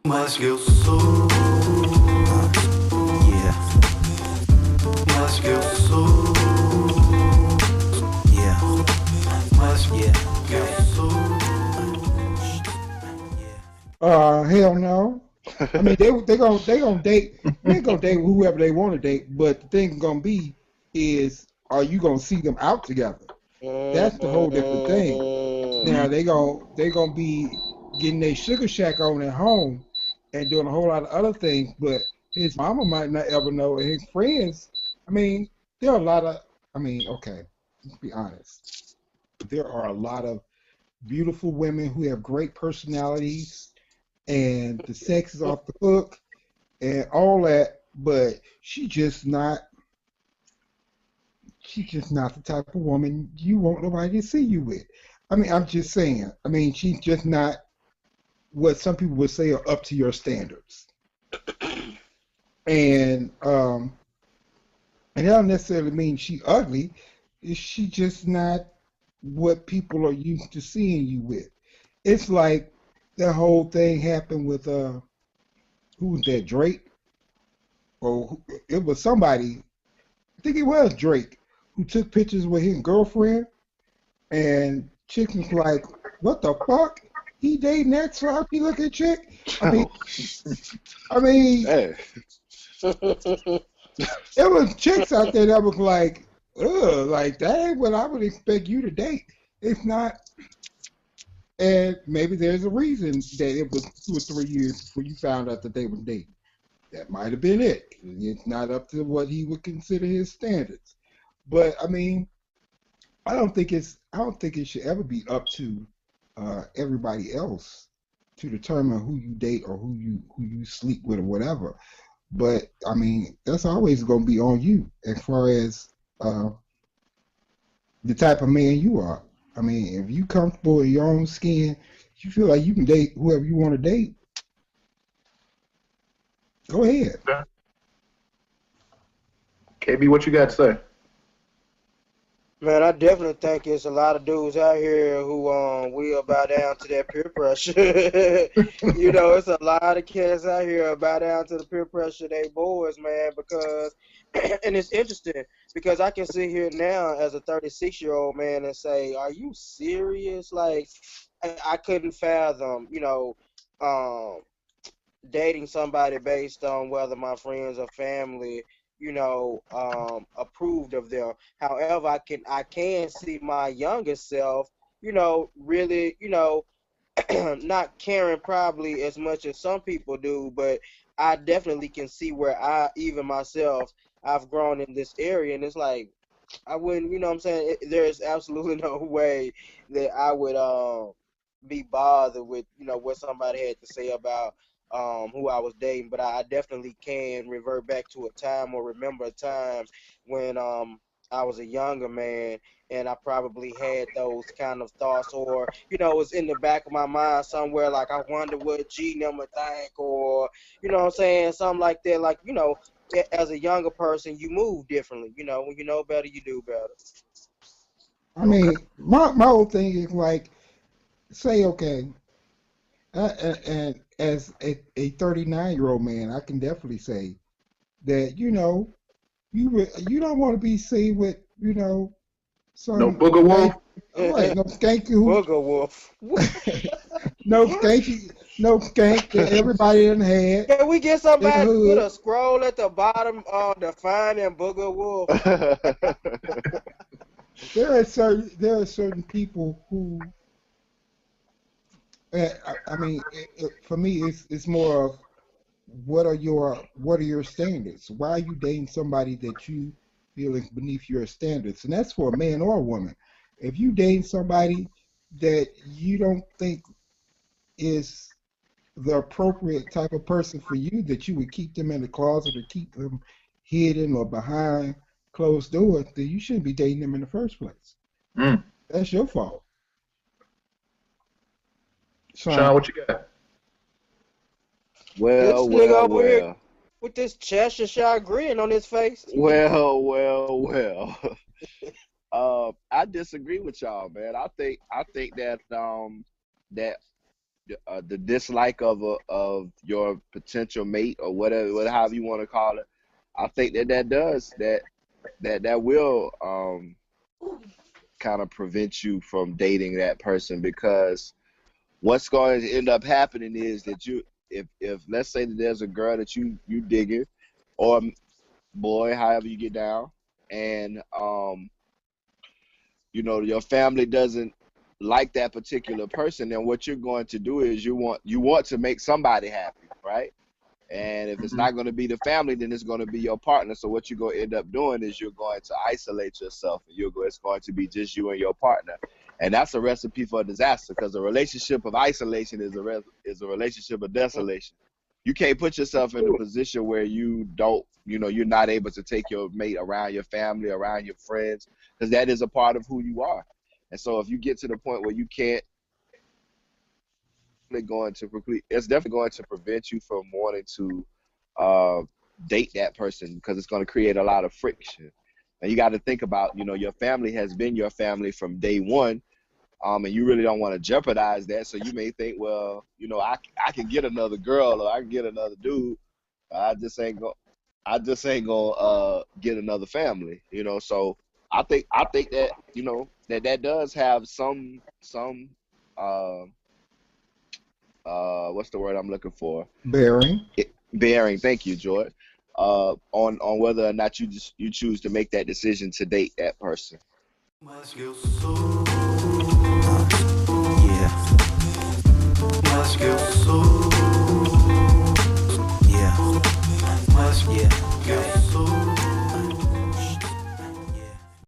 Mas que eu sou, Yeah, mas que eu sou, yeah, mas yeah, que eu yeah, sou. yeah. Hell no. I mean, they gonna date. Men gonna date whoever they want to date, but the thing gonna be is, are you gonna see them out together? That's the whole different thing. Now Mm. they gonna be getting their sugar shack on at home and doing a whole lot of other things, but his mama might not ever know. And his friends, I mean, there are a lot of. I mean, okay, let's be honest. There are a lot of beautiful women who have great personalities, and the sex is off the hook and all that, but she's just not the type of woman you want nobody to see you with. I mean, I'm just saying. I mean, she's just not what some people would say are up to your standards. And that don't necessarily mean she ugly. She just not what people are used to seeing you with. It's like the whole thing happened with who was that, Drake? It was somebody, I think it was Drake, who took pictures with his girlfriend, and chick was like, "What the fuck? He dating that sloppy looking chick?" I mean, Oh, I mean, hey. there was chicks out there that was like, "Ugh, like that ain't what I would expect you to date." It's not, and maybe there's a reason that it was 2 or 3 years before you found out that they were dating. That might have been it. It's not up to what he would consider his standards. But I mean, I don't think it should ever be up to everybody else to determine who you date or who you sleep with or whatever. But I mean, that's always going to be on you as far as uh, the type of man you are. I mean, if you comfortable in your own skin, you feel like you can date whoever you want to date. Go ahead. KB, what you got to say? Man, I definitely think it's a lot of dudes out here who will bow down to that peer pressure. It's a lot of cats out here bow down to the peer pressure they boys, man, because and it's interesting because I can sit here now as a 36-year-old man and say, "Are you serious?" Like I couldn't fathom, um dating somebody based on whether my friends or family, approved of them. However, I can see my younger self, really, not caring probably as much as some people do, but I definitely can see where I even myself I've grown in this area, and it's like I wouldn't, what I'm saying, there's absolutely no way that I would be bothered with what somebody had to say about who I was dating, but I definitely can revert back to a time or remember a time when I was a younger man and I probably had those kind of thoughts, or it was in the back of my mind somewhere, like I wonder what G number think, or what I'm saying, something like that, like as a younger person, you move differently. When you know better, you do better. I Okay. mean, my whole thing is like, say, okay, and as a 39-year-old man, I can definitely say that you don't want to be seen with No some Booger Wolf? skank, right, no skanky who Booger Wolf. no What? skanky, no skank that everybody done had Can we get in the somebody to put hood. a scroll at the bottom defining Booger Wolf? There are certain people who, I mean, for me, it's more of what are your standards? Why are you dating somebody that you feel is beneath your standards? And that's for a man or a woman. If you dating somebody that you don't think is the appropriate type of person for you, that you would keep them in the closet or keep them hidden or behind closed doors, then you shouldn't be dating them in the first place. Mm. That's your fault. Sean, Sean, what you got? This Well, nigga well, over here well. with this Cheshire grin on his face. Well. I disagree with y'all, man. I think that that the dislike of your potential mate or whatever, however you want to call it. I think that will kind of prevent you from dating that person, because what's going to end up happening is that if let's say that there's a girl that you digging, or boy, however you get down, and your family doesn't like that particular person, then what you're going to do is you want to make somebody happy, right? And if it's not going to be the family, then it's going to be your partner. So what you're going to end up doing is you're going to isolate yourself, and it's going to be just you and your partner. And that's a recipe for a disaster, because a relationship of isolation is a relationship of desolation. You can't put yourself in a position where you're not able to take your mate around your family, around your friends, because that is a part of who you are. And so if you get to the point where you can't, it's definitely going to prevent you from wanting to date that person, because it's going to create a lot of friction. And you got to think about, your family has been your family from day one, and you really don't want to jeopardize that. So you may think, well, I can get another girl, or I can get another dude. I just ain't gonna get another family, So I think that that does have some what's the word I'm looking for? Bearing. Bearing. Thank you, George. On whether or not you choose to make that decision to date that person. Mas que eu sou, Yeah, mas que eu sou, yeah, mas yeah. que eu